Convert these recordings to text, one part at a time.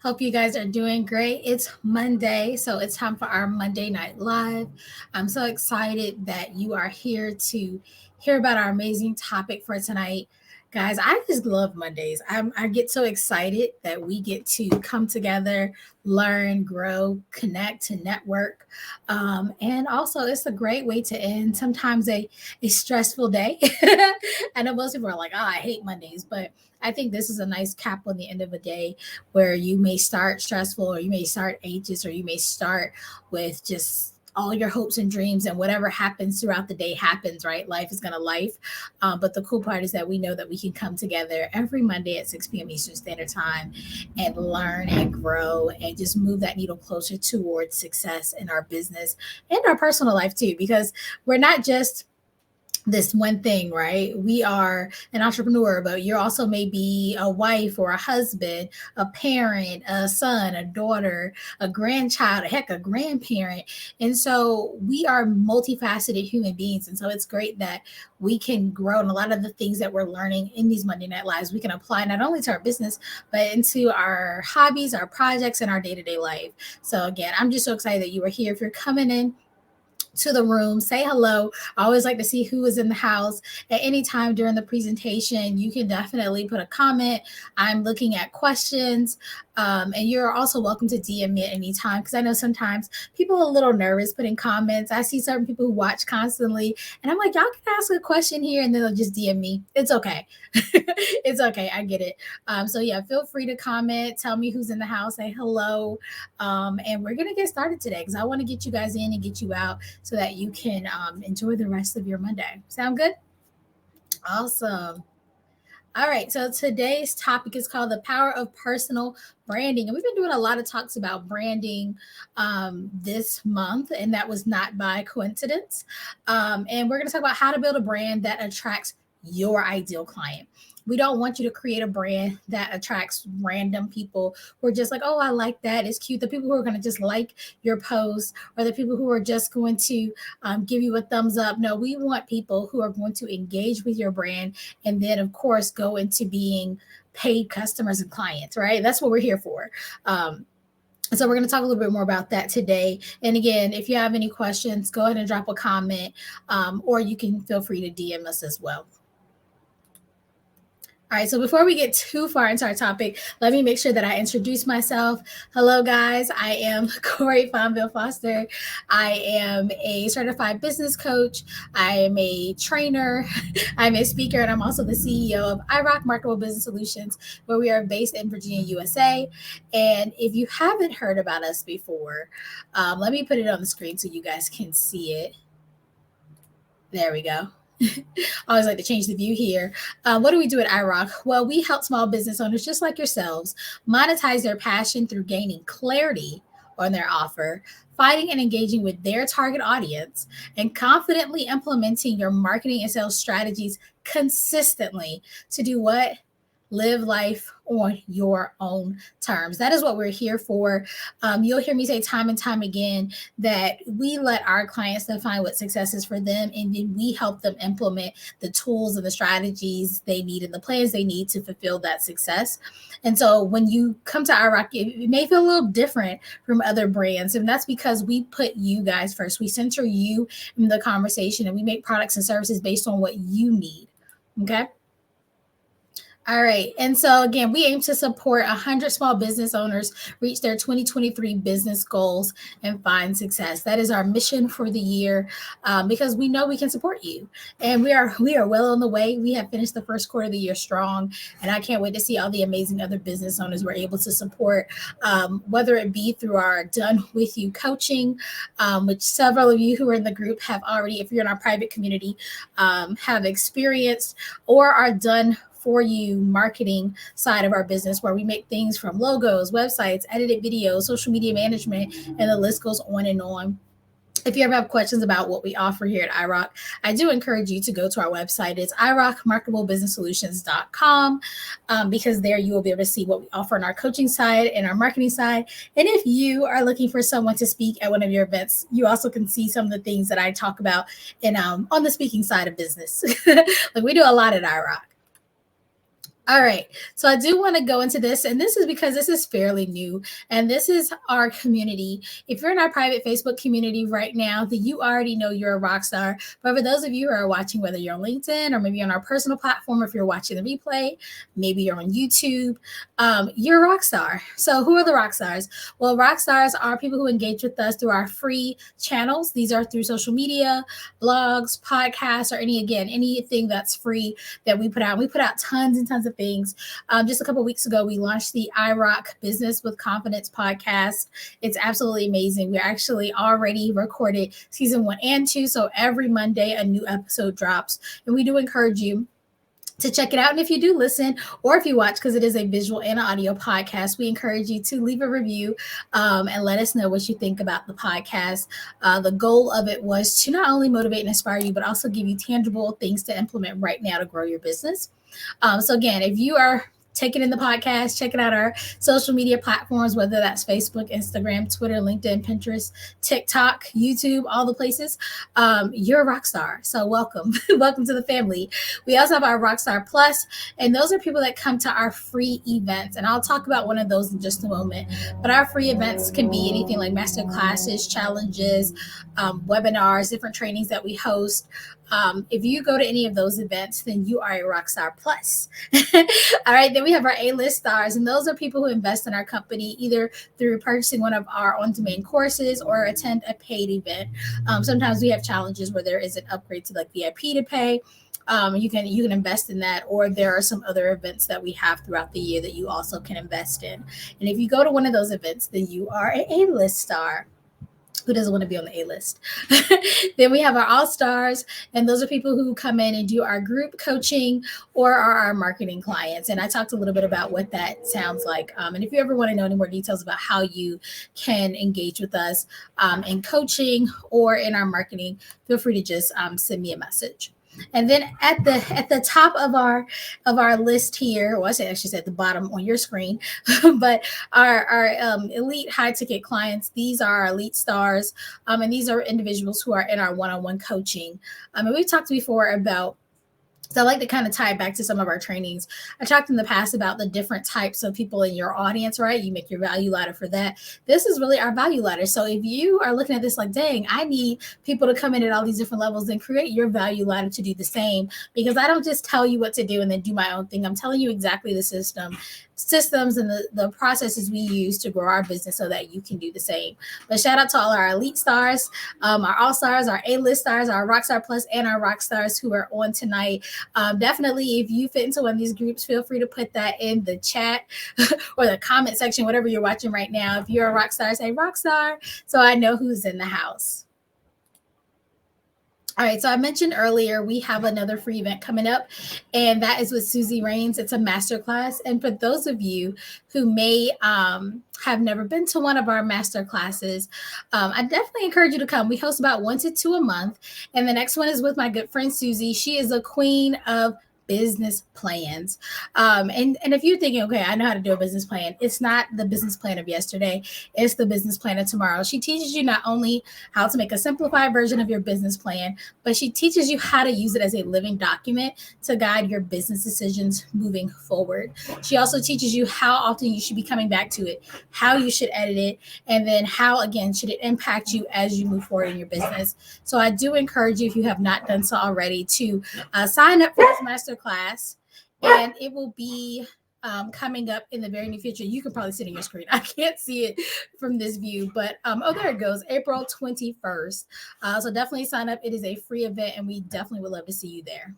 Hope you guys are doing great. It's Monday, so it's time for our Monday Night Live. I'm so excited that you are here to hear about our amazing topic for tonight. Guys, I just love Mondays. I get so excited that we get to come together, learn, grow, connect, and network. And also, it's a great way to end sometimes a stressful day. I know most people are like, oh, I hate Mondays, but I think this is a nice cap on the end of a day where you may start stressful or you may start anxious or you may start with just all your hopes and dreams, and whatever happens throughout the day happens, right? Life is going to life. But the cool part is that we know that we can come together every Monday at 6 p.m. Eastern Standard Time and learn and grow and just move that needle closer towards success in our business and our personal life too, because we're not just this one thing, right? We are an entrepreneur, but you're also maybe a wife or a husband, a parent, a son, a daughter, a grandchild, heck, a grandparent. And so we are multifaceted human beings. And so it's great that we can grow, and a lot of the things that we're learning in these Monday Night Lives, we can apply not only to our business, but into our hobbies, our projects, and our day-to-day life. So again, I'm just so excited that you are here. If you're coming in to the room, say hello. I always like to see who is in the house at any time during the presentation. You can definitely put a comment. I'm looking at questions. And you're also welcome to DM me at any time, because I know sometimes people are a little nervous putting comments. I see certain people who watch constantly, and I'm like, y'all can ask a question here, and then they'll just DM me. It's okay. It's okay. I get it. So yeah, feel free to comment. Tell me who's in the house. Say hello. And we're going to get started today because I want to get you guys in and get you out so that you can enjoy the rest of your Monday. Sound good? Awesome. All right, so today's topic is called the power of personal branding. And we've been doing a lot of talks about branding this month, and that was not by coincidence. And we're going to talk about how to build a brand that attracts your ideal client. We don't want you to create a brand that attracts random people who are just like, oh, I like that. It's cute. The people who are going to just like your post, or the people who are just going to give you a thumbs up. No, we want people who are going to engage with your brand and then, of course, go into being paid customers and clients, right? That's what we're here for. So we're going to talk a little bit more about that today. And again, if you have any questions, go ahead and drop a comment, or you can feel free to DM us as well. All right, so before we get too far into our topic, let me make sure that I introduce myself. Hello, guys. I am Corey Fonville Foster. I am a certified business coach. I am a trainer. I'm a speaker, and I'm also the CEO of iRock Marketable Business Solutions, where we are based in Virginia, USA. And if you haven't heard about us before, let me put it on the screen so you guys can see it. There we go. I always like to change the view here. What do we do at iRock? Well, we help small business owners just like yourselves monetize their passion through gaining clarity on their offer, finding and engaging with their target audience, and confidently implementing your marketing and sales strategies consistently to do what? Live life on your own terms. That is what we're here for. You'll hear me say time and time again that we let our clients define what success is for them, and then we help them implement the tools and the strategies they need and the plans they need to fulfill that success. And so when you come to iRock, it may feel a little different from other brands, and that's because we put you guys first. We center you in the conversation, and we make products and services based on what you need. Okay. All right. And so, again, we aim to support 100 small business owners reach their 2023 business goals and find success. That is our mission for the year, because we know we can support you. And we are well on the way. We have finished the first quarter of the year strong. And I can't wait to see all the amazing other business owners we're able to support, whether it be through our Done With You coaching, which several of you who are in the group have already, if you're in our private community, have experienced, or are done for you marketing side of our business, where we make things from logos, websites, edited videos, social media management, and the list goes on and on. If you ever have questions about what we offer here at iRock, I do encourage you to go to our website. It's iRockMarketableBusinessSolutions.com, because there you will be able to see what we offer on our coaching side and our marketing side. And if you are looking for someone to speak at one of your events, you also can see some of the things that I talk about in on the speaking side of business. Like, we do a lot at iRock. All right. So I do want to go into this, and this is because this is fairly new, and this is our community. If you're in our private Facebook community right now, then you already know you're a rock star. But for those of you who are watching, whether you're on LinkedIn or maybe on our personal platform, if you're watching the replay, maybe you're on YouTube, you're a rock star. So who are the rock stars? Well, rock stars are people who engage with us through our free channels. These are through social media, blogs, podcasts, or anything that's free that we put out. We put out tons and tons of things. Just a couple of weeks ago, we launched the iRock Business with Confidence podcast. It's absolutely amazing. We're actually already recorded season 1 and 2. So every Monday, a new episode drops. And we do encourage you to check it out. And if you do listen or if you watch, because it is a visual and audio podcast, we encourage you to leave a review and let us know what you think about the podcast. The goal of it was to not only motivate and inspire you, but also give you tangible things to implement right now to grow your business. So again, if you are taking in the podcast, checking out our social media platforms, whether that's Facebook, Instagram, Twitter, LinkedIn, Pinterest, TikTok, YouTube, all the places, you're a rock star. So welcome. Welcome to the family. We also have our Rockstar Plus, and those are people that come to our free events. And I'll talk about one of those in just a moment. But our free events can be anything like master classes, challenges, webinars, different trainings that we host. If you go to any of those events, then you are a Rockstar Plus. All right, then we have our A-list stars, and those are people who invest in our company either through purchasing one of our on-demand courses or attend a paid event. Sometimes we have challenges where there is an upgrade to like VIP to pay. You can invest in that, or there are some other events that we have throughout the year that you also can invest in. And if you go to one of those events, then you are an A-list star. Who doesn't want to be on the A list? Then we have our all stars, and those are people who come in and do our group coaching or are our marketing clients. And I talked a little bit about what that sounds like. And if you ever want to know any more details about how you can engage with us in coaching or in our marketing, feel free to just send me a message. And then at the top of our list here, well, I should say at the bottom on your screen, but our elite high ticket clients, these are our elite stars, and these are individuals who are in our one-on-one coaching. And we've talked before about, so I like to kind of tie it back to some of our trainings. I talked in the past about the different types of people in your audience, right? You make your value ladder for that. This is really our value ladder. So if you are looking at this like, dang, I need people to come in at all these different levels, then create your value ladder to do the same. Because I don't just tell you what to do and then do my own thing. I'm telling you exactly the systems and the processes we use to grow our business so that you can do the same. But shout out to all our elite stars, our all stars, our A-list stars, our Rockstar Plus, and our rock stars who are on tonight. Definitely, if you fit into one of these groups, feel free to put that in the chat or the comment section, whatever you're watching right now. If you're a rock star, say rock star, so I know who's in the house. All right, so I mentioned earlier we have another free event coming up, and that is with Susie Rains. It's a masterclass, and for those of you who may have never been to one of our master classes, I definitely encourage you to come. We host about 1 to 2 a month, and the next one is with my good friend Susie. She is a queen of business plans. And if you're thinking, okay, I know how to do a business plan, it's not the business plan of yesterday, it's the business plan of tomorrow. She teaches you not only how to make a simplified version of your business plan, but she teaches you how to use it as a living document to guide your business decisions moving forward. She also teaches you how often you should be coming back to it, how you should edit it, and then how, again, should it impact you as you move forward in your business. So I do encourage you, if you have not done so already, to sign up for this master class, and it will be coming up in the very near future. You can probably see it on your screen. I can't see it from this view, but oh, there it goes, April 21st. So definitely sign up. It is a free event, and we definitely would love to see you there.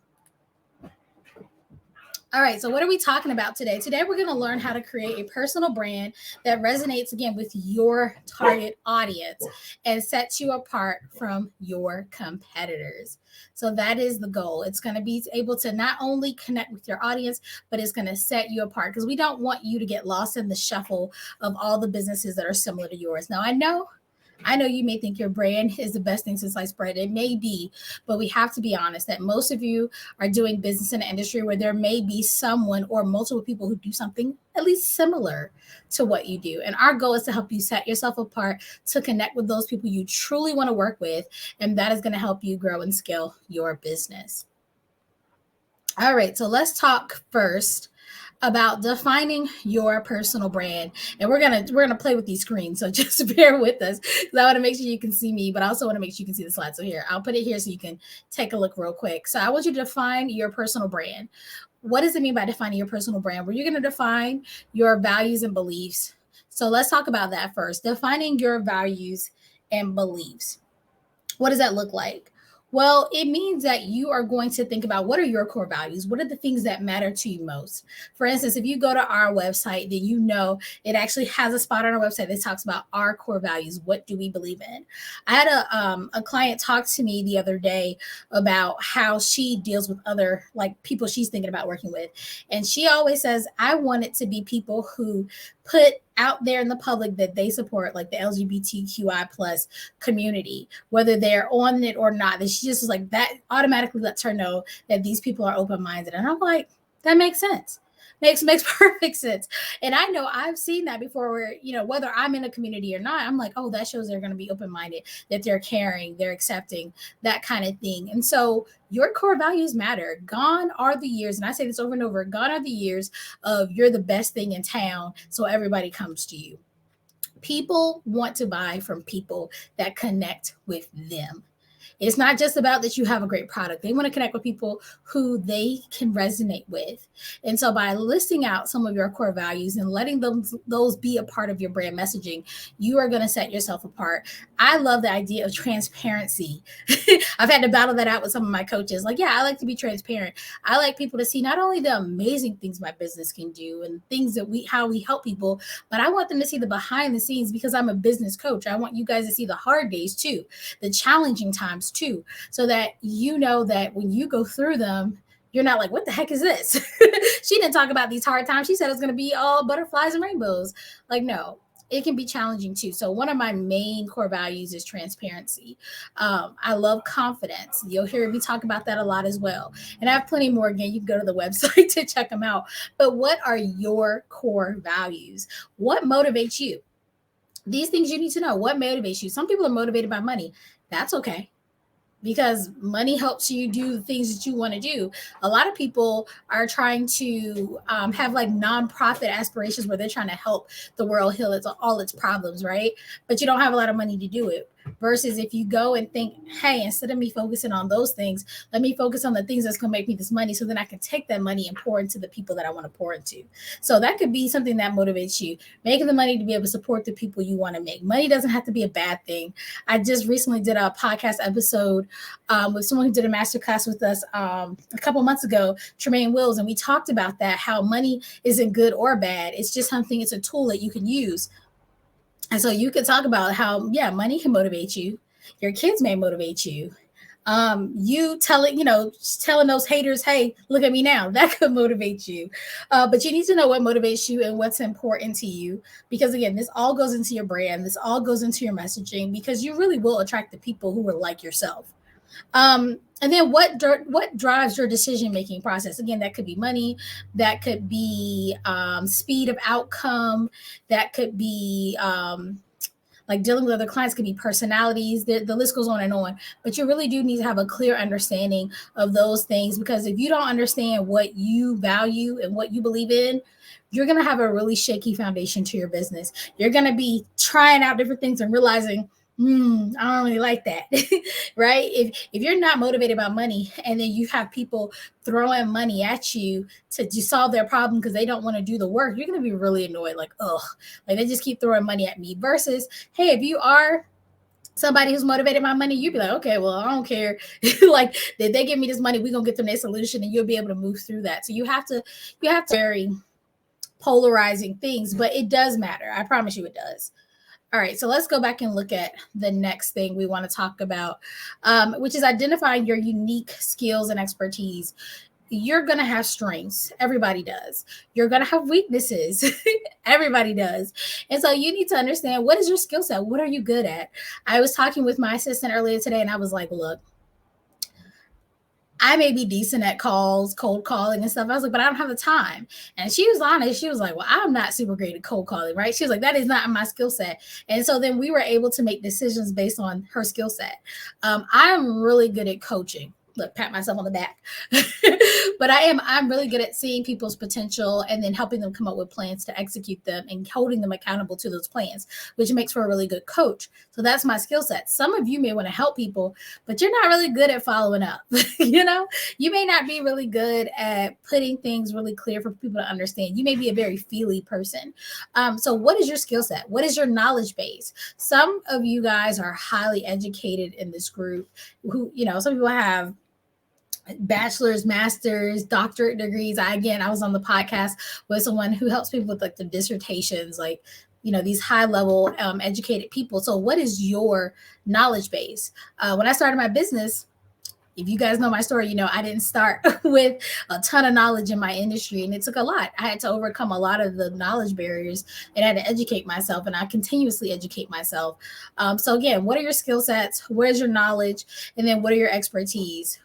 All right, so what are we talking about today? Today, we're going to learn how to create a personal brand that resonates, again, with your target audience and sets you apart from your competitors. So that is the goal. It's going to be able to not only connect with your audience, but it's going to set you apart, because we don't want you to get lost in the shuffle of all the businesses that are similar to yours. Now, I know you may think your brand is the best thing since sliced bread. It may be, but we have to be honest that most of you are doing business in an industry where there may be someone or multiple people who do something at least similar to what you do. And our goal is to help you set yourself apart, to connect with those people you truly want to work with. And that is going to help you grow and scale your business. All right, so let's talk first about defining your personal brand. And we're gonna play with these screens, so just bear with us because I want to make sure you can see me, but I also want to make sure you can see the slide. So here, I'll put it here so you can take a look real quick. So I want you to define your personal brand. What does it mean by defining your personal brand? Well, you're going to define your values and beliefs. So let's talk about that first. Defining your values and beliefs. What does that look like? Well, it means that you are going to think about what are your core values? What are the things that matter to you most? For instance, if you go to our website, then you know it actually has a spot on our website that talks about our core values. What do we believe in? I had a client talk to me the other day about how she deals with other like people she's thinking about working with. And she always says, I want it to be people who put out there in the public that they support like the LGBTQI plus community, whether they're on it or not. That she just was like that automatically lets her know that these people are open minded. And I'm like, that makes sense. Makes perfect sense. And I know I've seen that before where, whether I'm in a community or not, I'm like, oh, that shows they're going to be open minded, that they're caring, they're accepting, that kind of thing. And so your core values matter. Gone are the years, and I say this over and over, gone are the years of you're the best thing in town, so everybody comes to you. People want to buy from people that connect with them. It's not just about that you have a great product. They want to connect with people who they can resonate with. And so by listing out some of your core values and letting those be a part of your brand messaging, you are going to set yourself apart. I love the idea of transparency. I've had to battle that out with some of my coaches. Like, yeah, I like to be transparent. I like people to see not only the amazing things my business can do and things that how we help people, but I want them to see the behind the scenes because I'm a business coach. I want you guys to see the hard days too, the challenging times too, so that you know that when you go through them, you're not like, what the heck is this? She didn't talk about these hard times. She said it's going to be all butterflies and rainbows. Like, no, it can be challenging too. So one of my main core values is transparency. I love confidence. You'll hear me talk about that a lot as well. And I have plenty more. Again, you can go to the website to check them out. But what are your core values? What motivates you? These things you need to know. What motivates you? Some people are motivated by money. That's okay, because money helps you do the things that you want to do. A lot of people are trying to have like nonprofit aspirations where they're trying to help the world heal all its problems, right? But you don't have a lot of money to do it. Versus if you go and think, hey, instead of me focusing on those things, let me focus on the things that's going to make me this money so then I can take that money and pour into the people that I want to pour into. So that could be something that motivates you, making the money to be able to support the people you want to make. Money doesn't have to be a bad thing. I just recently did a podcast episode with someone who did a masterclass with us a couple months ago, Tremaine Wills, and we talked about that, how money isn't good or bad. It's just something, it's a tool that you can use. And so you could talk about how, yeah, money can motivate you. Your kids may motivate you. You telling those haters, hey, look at me now, that could motivate you. But you need to know what motivates you and what's important to you. Because again, this all goes into your brand. This all goes into your messaging because you really will attract the people who are like yourself. And then what drives your decision making process? Again, that could be money, that could be speed of outcome, that could be like dealing with other clients, could be personalities. The list goes on and on. But you really do need to have a clear understanding of those things, because if you don't understand what you value and what you believe in, you're going to have a really shaky foundation to your business. You're going to be trying out different things and realizing, I don't really like that. Right? If you're not motivated by money and then you have people throwing money at you to solve their problem because they don't want to do the work, you're going to be really annoyed. Like, ugh, like they just keep throwing money at me. Versus, hey, if you are somebody who's motivated by money, you'd be like, okay, well, I don't care. Like, did they give me this money? We're going to get them their solution and you'll be able to move through that. So you have to very polarizing things, but it does matter. I promise you it does. All right, so let's go back and look at the next thing we want to talk about, which is identifying your unique skills and expertise. You're going to have strengths. Everybody does. You're going to have weaknesses. Everybody does. And so you need to understand, what is your skill set? What are you good at? I was talking with my assistant earlier today and I was like, look, I may be decent at calls, cold calling and stuff. I was like, but I don't have the time. And she was honest. She was like, well, I'm not super great at cold calling, right? She was like, that is not my skill set. And so then we were able to make decisions based on her skill set. I'm really good at coaching. look, pat myself on the back. But I'm really good at seeing people's potential and then helping them come up with plans to execute them and holding them accountable to those plans, which makes for a really good coach. So that's my skill set. Some of you may want to help people, but you're not really good at following up. You may not be really good at putting things really clear for people to understand. You may be a very feely person. So what is your skill set? What is your knowledge base? Some of you guys are highly educated in this group who, some people have bachelor's, master's, doctorate degrees. I was on the podcast with someone who helps people with like the dissertations, like, these high level educated people. So what is your knowledge base? When I started my business, if you guys know my story, I didn't start with a ton of knowledge in my industry, and it took a lot. I had to overcome a lot of the knowledge barriers and I had to educate myself, and I continuously educate myself. So again, what are your skill sets? Where's your knowledge? And then what are your expertise?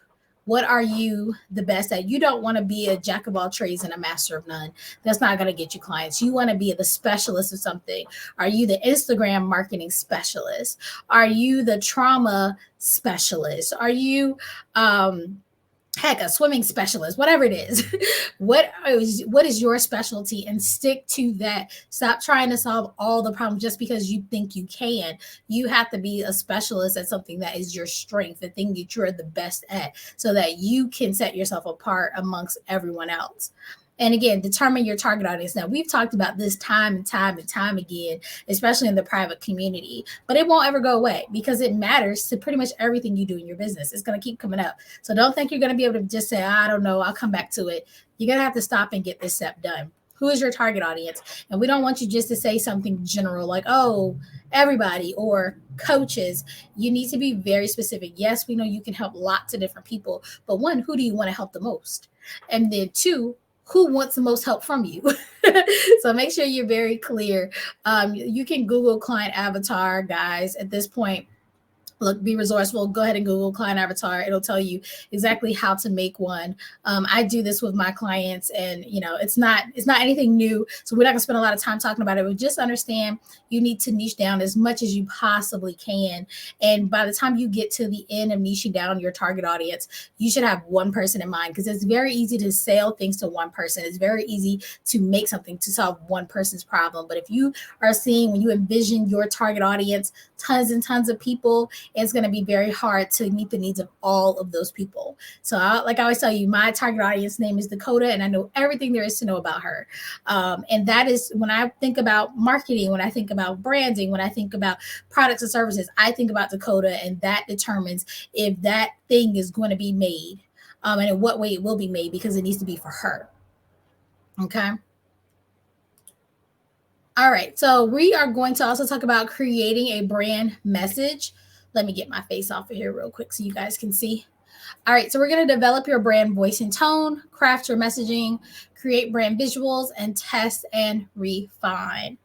What are you the best at? You don't want to be a jack of all trades and a master of none. That's not going to get you clients. You want to be the specialist of something. Are you the Instagram marketing specialist? Are you the trauma specialist? Are you a swimming specialist, whatever it is? What is your specialty, and stick to that. Stop trying to solve all the problems just because you think you can. You have to be a specialist at something that is your strength, the thing that you're the best at, so that you can set yourself apart amongst everyone else. And again, determine your target audience. Now, we've talked about this time and time and time again, especially in the private community, but it won't ever go away because it matters to pretty much everything you do in your business. It's going to keep coming up. So don't think you're going to be able to just say, I don't know, I'll come back to it. You're going to have to stop and get this step done. Who is your target audience? And we don't want you just to say something general like, oh, everybody or coaches. You need to be very specific. Yes, we know you can help lots of different people, but one, who do you want to help the most? And then two, who wants the most help from you? So make sure you're very clear. You can Google client avatar, guys, at this point. Look, be resourceful. Go ahead and Google client avatar. It'll tell you exactly how to make one. I do this with my clients, and it's not anything new. So we're not gonna spend a lot of time talking about it. But just understand you need to niche down as much as you possibly can. And by the time you get to the end of niching down your target audience, you should have one person in mind, because it's very easy to sell things to one person. It's very easy to make something to solve one person's problem. But if you are seeing, when you envision your target audience, tons and tons of people, it's going to be very hard to meet the needs of all of those people. So like I always tell you, my target audience name is Dakota, and I know everything there is to know about her. And that is, when I think about marketing, when I think about branding, when I think about products and services, I think about Dakota, and that determines if that thing is going to be made, and in what way it will be made, because it needs to be for her. Okay. All right, so we are going to also talk about creating a brand message. Let me get my face off of here real quick so you guys can see. All right, so we're going to develop your brand voice and tone, craft your messaging, create brand visuals, and test and refine.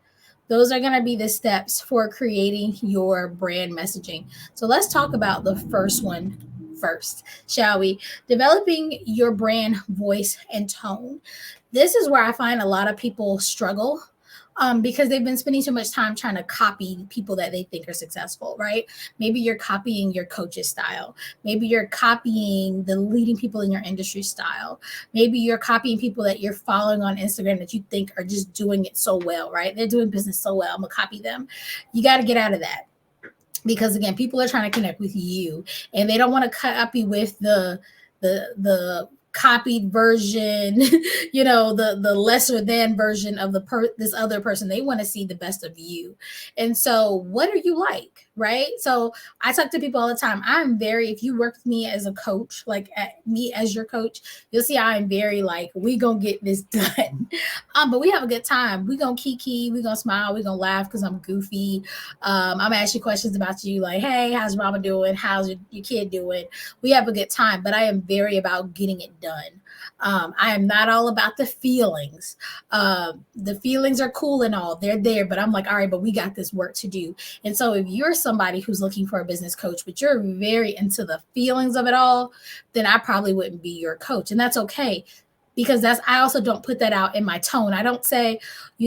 Those are going to be the steps for creating your brand messaging. So let's talk about the first one first, shall we? Developing your brand voice and tone. This is where I find a lot of people struggle, because they've been spending so much time trying to copy people that they think are successful, right? Maybe you're copying your coach's style. Maybe you're copying the leading people in your industry style. Maybe you're copying people that you're following on Instagram that you think are just doing it so well, right? They're doing business so well. I'm going to copy them. You got to get out of that. Because again, people are trying to connect with you, and they don't want to copy with the copied version, the lesser than version of this other person. They want to see the best of you. And so what are you like, right? So I talk to people all the time. If you work with me as a coach, like me as your coach, you'll see I'm very like, we gonna get this done. But we have a good time. We gonna kiki, we gonna smile, we gonna laugh because I'm goofy. I'm gonna ask you questions about you, like, hey, how's mama doing? How's your kid doing? We have a good time, but I am very about getting it done. I am not all about the feelings. The feelings are cool and all, they're there, but I'm like, all right, but we got this work to do. And so if you're somebody who's looking for a business coach, but you're very into the feelings of it all, then I probably wouldn't be your coach. And that's okay, because I also don't put that out in my tone. I don't say,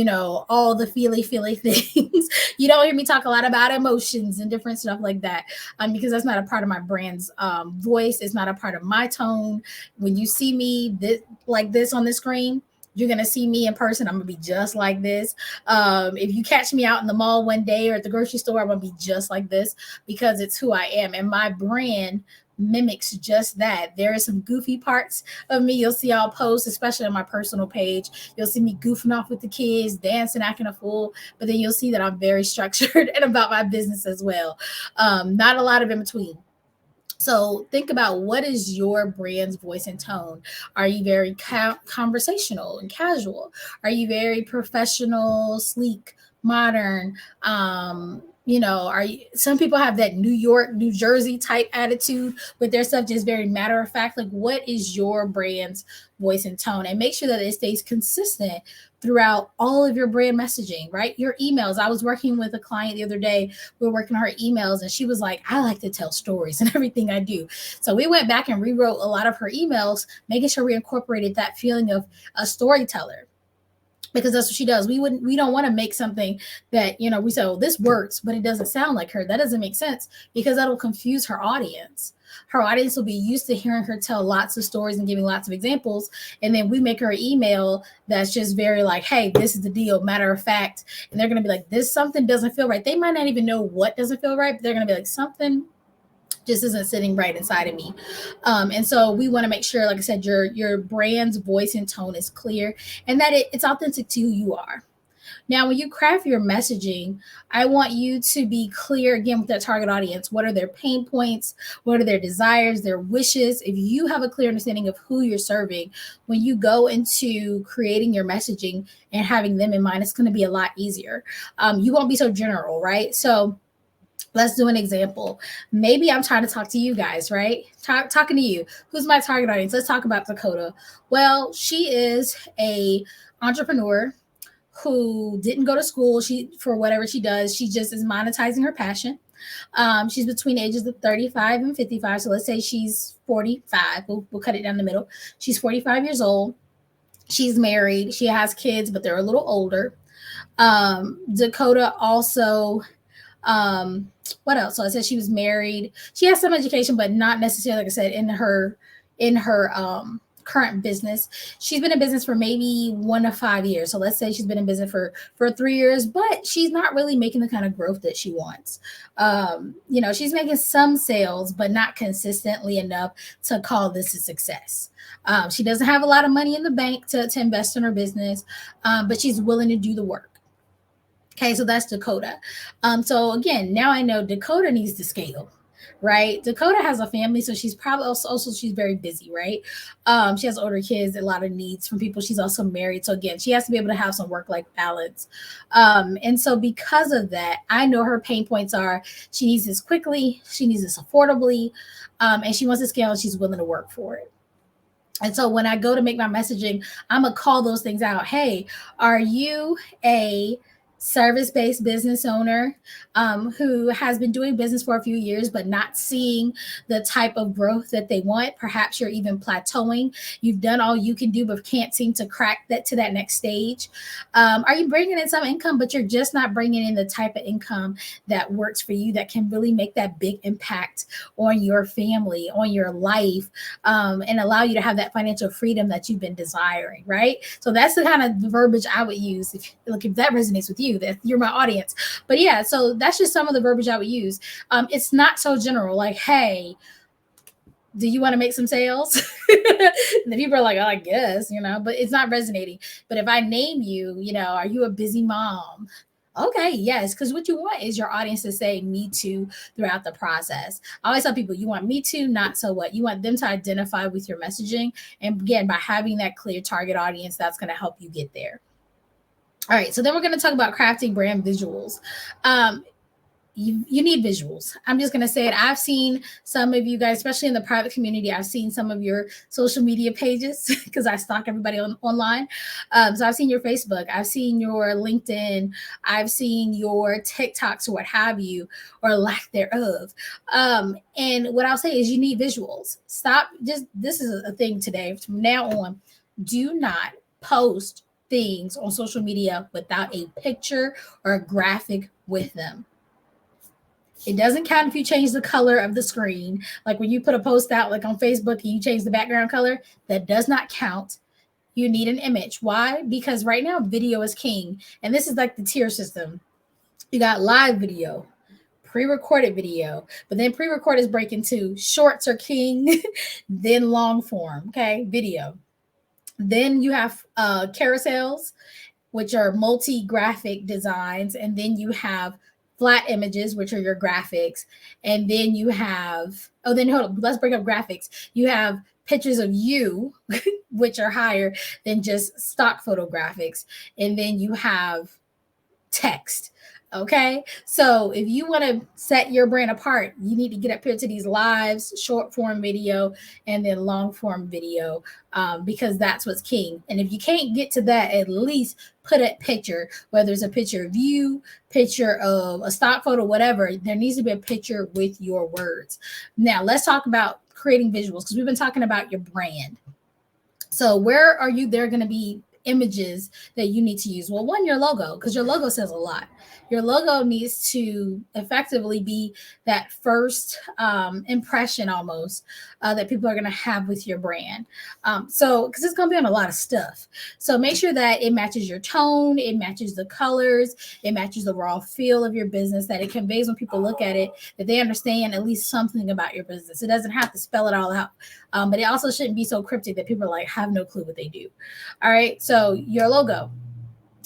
all the feely things. You don't hear me talk a lot about emotions and different stuff like that, because that's not a part of my brand's voice. It's not a part of my tone. When you see me like this on the screen, you're gonna see me in person. I'm gonna be just like this. If you catch me out in the mall one day or at the grocery store, I'm gonna be just like this because it's who I am, and my brand mimics just that. There are some goofy parts of me you'll see I'll post, especially on my personal page. You'll see me goofing off with the kids, dancing, acting a fool, but then you'll see that I'm very structured and about my business as well. Not a lot of in between. So think about, what is your brand's voice and tone? Are you very conversational and casual? Are you very professional, sleek, modern? Are you, some people have that New York, New Jersey type attitude with their stuff, just very matter of fact. Like, what is your brand's voice and tone? And make sure that it stays consistent throughout all of your brand messaging, right? Your emails. I was working with a client the other day. We were working on her emails, and she was like, I like to tell stories and everything I do. So we went back and rewrote a lot of her emails, making sure we incorporated that feeling of a storyteller, because that's what she does. We don't want to make something that, we say, oh, this works, but it doesn't sound like her. That doesn't make sense, because that'll confuse her audience. Her audience will be used to hearing her tell lots of stories and giving lots of examples. And then we make her an email that's just very like, hey, this is the deal, matter of fact. And they're going to be like, this something doesn't feel right. They might not even know what doesn't feel right, but they're going to be like, something just isn't sitting right inside of me. And so we want to make sure, like I said, your brand's voice and tone is clear, and that it's authentic to who you are. Now, when you craft your messaging, I want you to be clear again with that target audience. What are their pain points? What are their desires, their wishes? If you have a clear understanding of who you're serving, when you go into creating your messaging and having them in mind, it's going to be a lot easier. You won't be so general, right? So let's do an example. Maybe I'm trying to talk to you guys, right? Talking to you. Who's my target audience? Let's talk about Dakota. Well, she is a entrepreneur who didn't go to school. She, for whatever she does, she just is monetizing her passion. She's between ages of 35 and 55. So let's say she's 45. We'll cut it down the middle. She's 45 years old. She's married. She has kids, but they're a little older. Dakota also, what else? So I said she was married. She has some education, but not necessarily, like I said, in her current business. She's been in business for maybe 1 to 5 years. So let's say she's been in business for 3 years, but she's not really making the kind of growth that she wants. She's making some sales, but not consistently enough to call this a success. She doesn't have a lot of money in the bank to invest in her business, but she's willing to do the work. Okay, so that's Dakota. So again, now I know Dakota needs to scale, right? Dakota has a family, so she's probably also she's very busy, right? She has older kids, a lot of needs from people. She's also married, so again, she has to be able to have some work-life balance. And so because of that, I know her pain points are: she needs this quickly, she needs this affordably, and she wants to scale, and she's willing to work for it. And so when I go to make my messaging, I'm gonna call those things out. Hey, are you a service-based business owner who has been doing business for a few years but not seeing the type of growth that they want? Perhaps you're even plateauing. You've done all you can do but can't seem to crack that to that next stage. Are you bringing in some income, but you're just not bringing in the type of income that works for you, that can really make that big impact on your family, on your life, and allow you to have that financial freedom that you've been desiring, right? So that's the kind of verbiage I would use. If that resonates with you, that you're my audience. But yeah, so that's just some of the verbiage I would use. It's not so general, like, hey, do you want to make some sales? And the people are like, oh, I guess, but it's not resonating. But if I name you, are you a busy mom? Okay, yes, because what you want is your audience to say me too throughout the process. I always tell people, you want me too, not so what. You want them to identify with your messaging. And again, by having that clear target audience, that's going to help you get there. All right, so then we're going to talk about crafting brand visuals. You need visuals. I'm just going to say it. I've seen some of you guys, especially in the private community, I've seen some of your social media pages because I stalk everybody online. So I've seen your Facebook, I've seen your LinkedIn, I've seen your TikToks or what have you, or lack thereof. And what I'll say is you need visuals. This is a thing today. From now on, do not post things on social media without a picture or a graphic with them. It doesn't count if you change the color of the screen. Like when you put a post out like on Facebook and you change the background color, that does not count. You need an image. Why? Because right now video is king. And this is like the tier system. You got live video, pre-recorded video, but then pre-recorded is break into shorts are king, then long form, okay, video. Then you have carousels, which are multi-graphic designs, and then you have flat images, which are your graphics, and then you have hold on, let's break up graphics. You have pictures of you, which are higher than just stock photographics, and then you have text. Okay. So if you want to set your brand apart, you need to get up here to these lives, short form video, and then long form video, because that's what's king. And if you can't get to that, at least put a picture, whether it's a picture of you, picture of a stock photo, whatever, there needs to be a picture with your words. Now let's talk about creating visuals, because we've been talking about your brand. So where are you there going to be images that you need to use? Well, one, your logo, because your logo says a lot. Your logo needs to effectively be that first impression almost that people are going to have with your brand. So, because it's going to be on a lot of stuff. So make sure that it matches your tone, it matches the colors, it matches the raw feel of your business, that it conveys when people look at it, that they understand at least something about your business. It doesn't have to spell it all out. But it also shouldn't be so cryptic that people are like, have no clue what they do. All right. So your logo,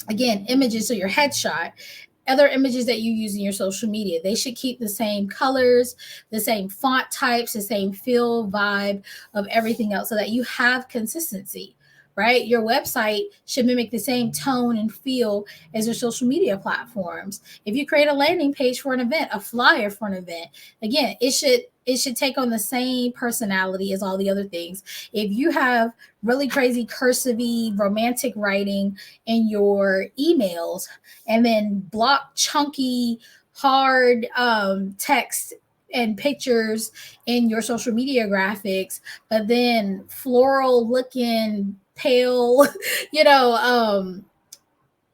again, images. So your headshot, other images that you use in your social media, they should keep the same colors, the same font types, the same feel, vibe of everything else, so that you have consistency, right? Your website should mimic the same tone and feel as your social media platforms. If you create a landing page for an event, a flyer for an event, again, it should take on the same personality as all the other things. If you have really crazy cursive romantic writing in your emails, and then block chunky hard text and pictures in your social media graphics, but then floral looking pale, you know,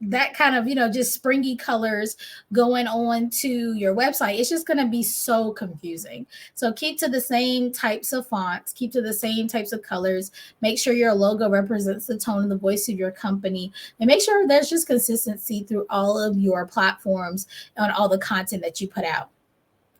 that kind of, just springy colors going on to your website, it's just going to be so confusing. So keep to the same types of fonts, keep to the same types of colors, make sure your logo represents the tone and the voice of your company, and make sure there's just consistency through all of your platforms on all the content that you put out.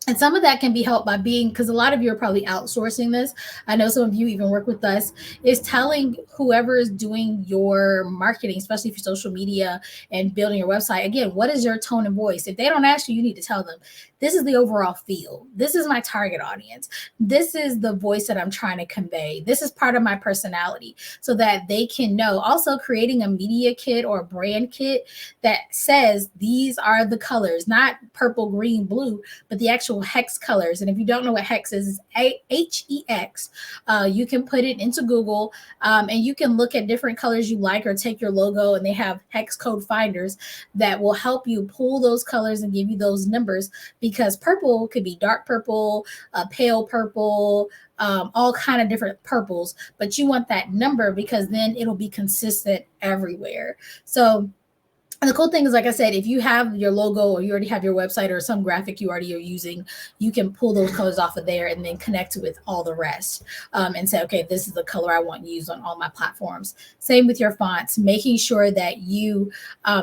And some of that can be helped by being, because a lot of you are probably outsourcing this. I know some of you even work with us, is telling whoever is doing your marketing, especially for social media and building your website, again, what is your tone and voice? If they don't ask you, you need to tell them, this is the overall feel. This is my target audience. This is the voice that I'm trying to convey. This is part of my personality, so that they can know. Also, creating a media kit or a brand kit that says these are the colors, not purple, green, blue, but the actual hex colors. And if you don't know what hex is, it's HEX. You can put it into Google, and you can look at different colors you like, or take your logo, and they have hex code finders that will help you pull those colors and give you those numbers, because purple could be dark purple, pale purple, all kind of different purples, but you want that number because then it'll be consistent everywhere. So, and the cool thing is, like I said, if you have your logo, or you already have your website or some graphic you already are using, you can pull those colors off of there and then connect with all the rest, and say, okay, this is the color I want used on all my platforms. Same with your fonts, making sure that you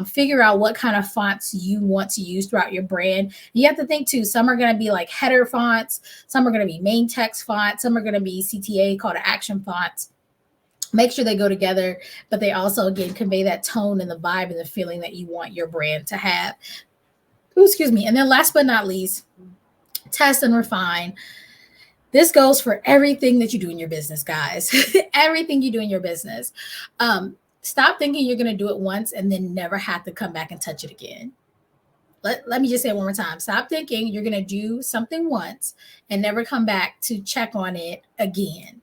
figure out what kind of fonts you want to use throughout your brand. You have to think too, some are going to be like header fonts, some are going to be main text fonts, some are going to be CTA, call to action fonts. Make sure they go together, but they also, again, convey that tone and the vibe and the feeling that you want your brand to have. Ooh, excuse me. And then last but not least, test and refine. This goes for everything that you do in your business, guys. Everything you do in your business. Stop thinking you're going to do it once and then never have to come back and touch it again. Let me just say it one more time. Stop thinking you're going to do something once and never come back to check on it again.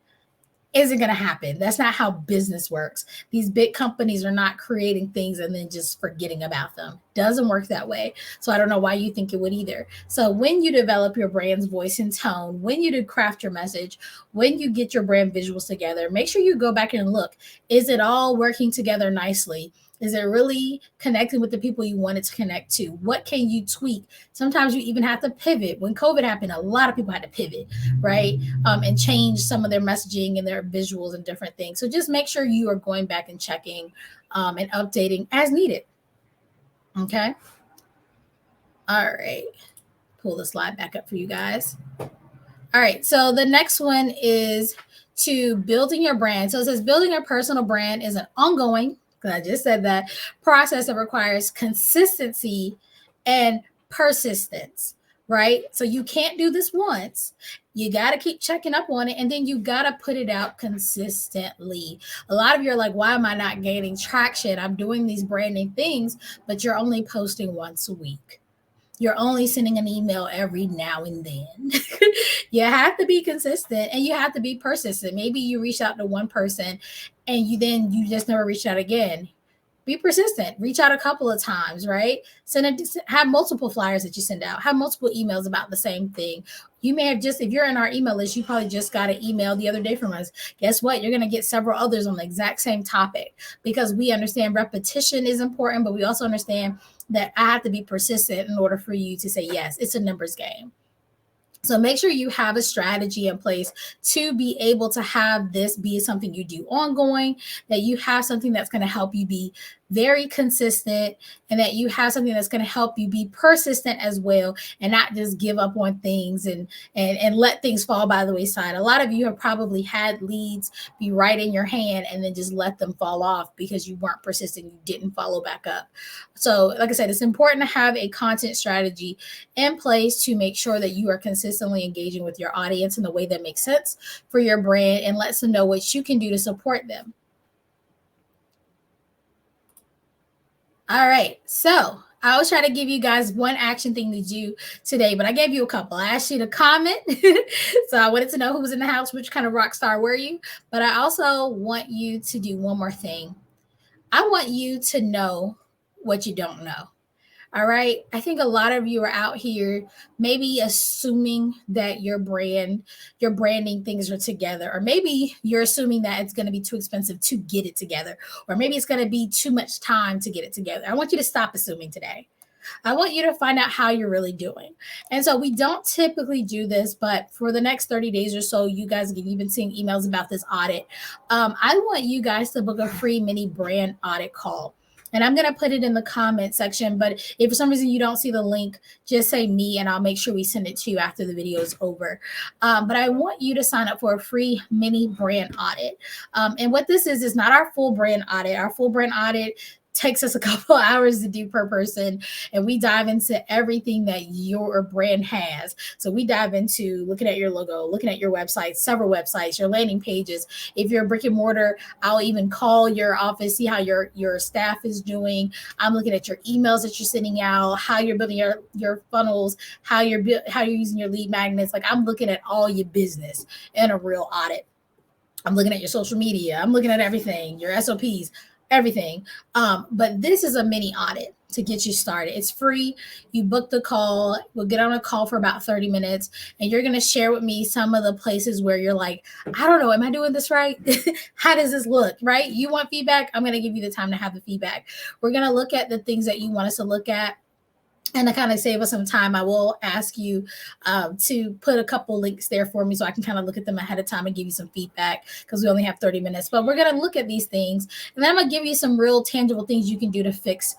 isn't going to happen. That's not how business works. These big companies are not creating things and then just forgetting about them. Doesn't work that way. So I don't know why you think it would either. So when you develop your brand's voice and tone, when you do craft your message, when you get your brand visuals together, make sure you go back and look. Is it all working together nicely? Is it really connecting with the people you want it to connect to? What can you tweak? Sometimes you even have to pivot. When COVID happened, a lot of people had to pivot, right? And change some of their messaging and their visuals and different things. So just make sure you are going back and checking and updating as needed. Okay. All right. Pull the slide back up for you guys. All right. So the next one is to building your brand. So it says building a personal brand is an ongoing, because I just said that, process that requires consistency and persistence, right? So you can't do this once. You got to keep checking up on it, and then you got to put it out consistently. A lot of you are like, why am I not gaining traction? I'm doing these branding things, but you're only posting once a week. You're only sending an email every now and then. You have to be consistent and you have to be persistent. Maybe you reach out to one person and you just never reach out again. Be persistent. Reach out a couple of times, right? Have multiple flyers that you send out. Have multiple emails about the same thing. You may have just, if you're in our email list, you probably just got an email the other day from us. Guess what? You're going to get several others on the exact same topic, because we understand repetition is important, but we also understand that I have to be persistent in order for you to say yes. It's a numbers game. So make sure you have a strategy in place to be able to have this be something you do ongoing, that you have something that's going to help you be very consistent, and that you have something that's going to help you be persistent as well, and not just give up on things and let things fall by the wayside. A lot of you have probably had leads be right in your hand and then just let them fall off because you weren't persistent, you didn't follow back up. So like I said, it's important to have a content strategy in place to make sure that you are consistently engaging with your audience in the way that makes sense for your brand and lets them know what you can do to support them. All right. So I was trying to give you guys one action thing to do today, but I gave you a couple. I asked you to comment. So I wanted to know who was in the house, which kind of rock star were you? But I also want you to do one more thing. I want you to know what you don't know. All right. I think a lot of you are out here maybe assuming that your branding things are together, or maybe you're assuming that it's going to be too expensive to get it together, or maybe it's going to be too much time to get it together. I want you to stop assuming today. I want you to find out how you're really doing. And so we don't typically do this, but for the next 30 days or so, you guys have even seeing emails about this audit. I want you guys to book a free mini brand audit call. And I'm going to put it in the comment section. But if for some reason you don't see the link, just say me and I'll make sure we send it to you after the video is over. But I want you to sign up for a free mini brand audit. And what this is not our full brand audit. Our full brand audit takes us a couple hours to do per person, and we dive into everything that your brand has. So we dive into looking at your logo, looking at your website, several websites, your landing pages. If you're a brick and mortar, I'll even call your office, see how your staff is doing. I'm looking at your emails that you're sending out, how you're building your funnels, how you're using your lead magnets. Like, I'm looking at all your business in a real audit. I'm looking at your social media. I'm looking at everything, your SOPs, everything. But this is a mini audit to get you started. It's free. You book the call. We'll get on a call for about 30 minutes, and you're going to share with me some of the places where you're like, I don't know, am I doing this right? How does this look, right? You want feedback? I'm going to give you the time to have the feedback. We're going to look at the things that you want us to look at. And to kind of save us some time, I will ask you to put a couple links there for me so I can kind of look at them ahead of time and give you some feedback, because we only have 30 minutes. But we're going to look at these things, and then I'm going to give you some real tangible things you can do to fix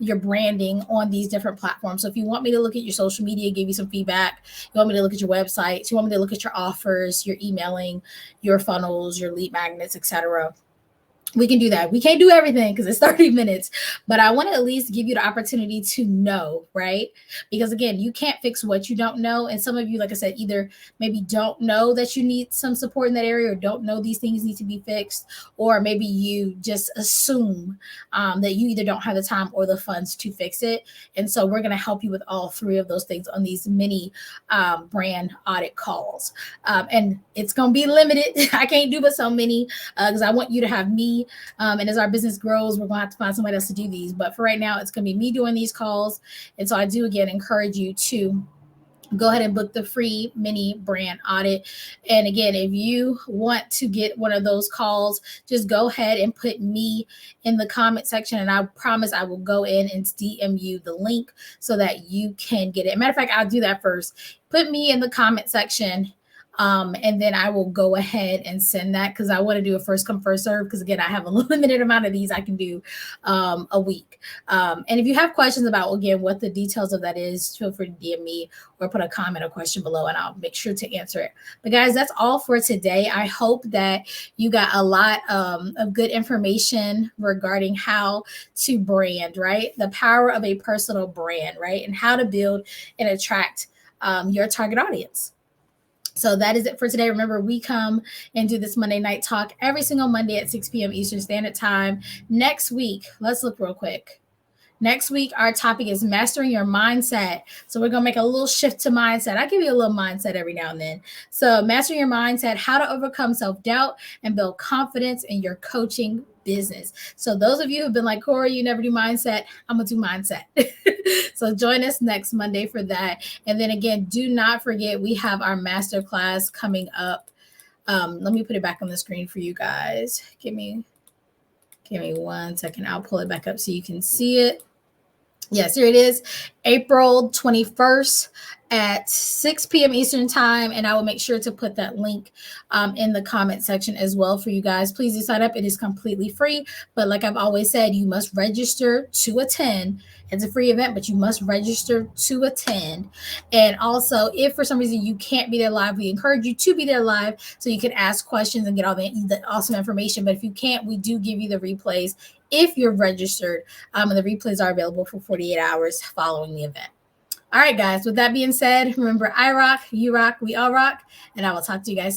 your branding on these different platforms. So if you want me to look at your social media, give you some feedback, you want me to look at your websites, you want me to look at your offers, your emailing, your funnels, your lead magnets, etc., We can do that. We can't do everything because it's 30 minutes, but I want to at least give you the opportunity to know, right? Because again, you can't fix what you don't know. And some of you, like I said, either maybe don't know that you need some support in that area, or don't know these things need to be fixed, or maybe you just assume that you either don't have the time or the funds to fix it. And so we're going to help you with all three of those things on these mini brand audit calls. And it's going to be limited. I can't do but so many because I want you to have me. And as our business grows, we're going to have to find somebody else to do these. But for right now, it's going to be me doing these calls. And so I do, again, encourage you to go ahead and book the free mini brand audit. And again, if you want to get one of those calls, just go ahead and put me in the comment section, and I promise I will go in and DM you the link so that you can get it. Matter of fact, I'll do that first. Put me in the comment section. And then I will go ahead and send that because I want to do a first come, first serve. Because again, I have a limited amount of these I can do a week. And if you have questions about, again, what the details of that is, feel free to DM me or put a comment or question below, and I'll make sure to answer it. But guys, that's all for today. I hope that you got a lot of good information regarding how to brand, right? The power of a personal brand, right? And how to build and attract your target audience. So that is it for today. Remember, we come and do this Monday Night Talk every single Monday at 6 p.m. Eastern Standard Time. Next week, let's look real quick. Next week, our topic is mastering your mindset. So we're going to make a little shift to mindset. I give you a little mindset every now and then. So mastering your mindset, how to overcome self-doubt and build confidence in your coaching business. So those of you who've been like, Corey, you never do mindset, I'm going to do mindset. So join us next Monday for that. And then again, do not forget, we have our masterclass coming up. Let me put it back on the screen for you guys. Give me 1 second. I'll pull it back up so you can see it. Yes, here it is, April 21st at 6 p.m. Eastern Time. And I will make sure to put that link in the comment section as well for you guys. Please do sign up. It is completely free. But like I've always said, you must register to attend. It's a free event, but you must register to attend. And also, if for some reason you can't be there live, we encourage you to be there live so you can ask questions and get all the awesome information. But if you can't, we do give you the replays if you're registered, and the replays are available for 48 hours following the event. All right, guys, with that being said, remember, I rock, you rock, we all rock, and I will talk to you guys soon.